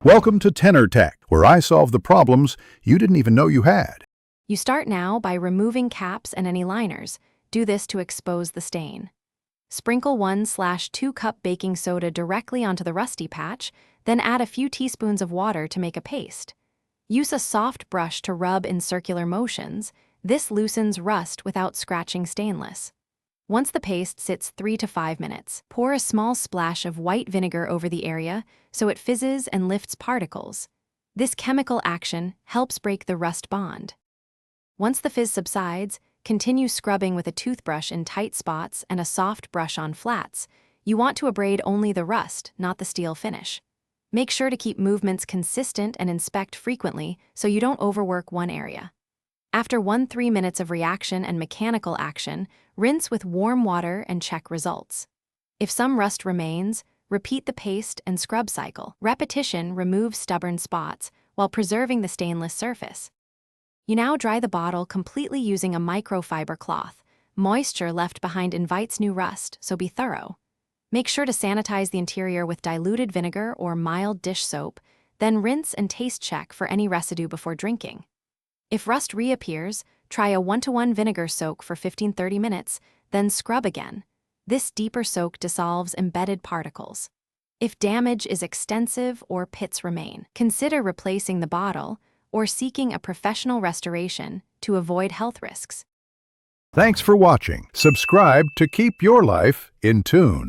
Welcome to Tenor Tech, where I solve the problems you didn't even know you had. You start now by removing caps and any liners. Do this to expose the stain. Sprinkle 1/2 cup baking soda directly onto the rusty patch, then add a few teaspoons of water to make a paste. Use a soft brush to rub in circular motions. This loosens rust without scratching stainless. Once the paste sits 3 to 5 minutes, pour a small splash of white vinegar over the area so it fizzes and lifts particles. This chemical action helps break the rust bond. Once the fizz subsides, continue scrubbing with a toothbrush in tight spots and a soft brush on flats. You want to abrade only the rust, not the steel finish. Make sure to keep movements consistent and inspect frequently so you don't overwork one area. After 1-3 minutes of reaction and mechanical action, rinse with warm water and check results. If some rust remains, repeat the paste and scrub cycle. Repetition removes stubborn spots while preserving the stainless surface. You now dry the bottle completely using a microfiber cloth. Moisture left behind invites new rust, so be thorough. Make sure to sanitize the interior with diluted vinegar or mild dish soap, then rinse and taste check for any residue before drinking. If rust reappears, try a 1-to-1 vinegar soak for 15-30 minutes, then scrub again. This deeper soak dissolves embedded particles. If damage is extensive or pits remain, consider replacing the bottle or seeking a professional restoration to avoid health risks. Thanks for watching. Subscribe to keep your life in tune.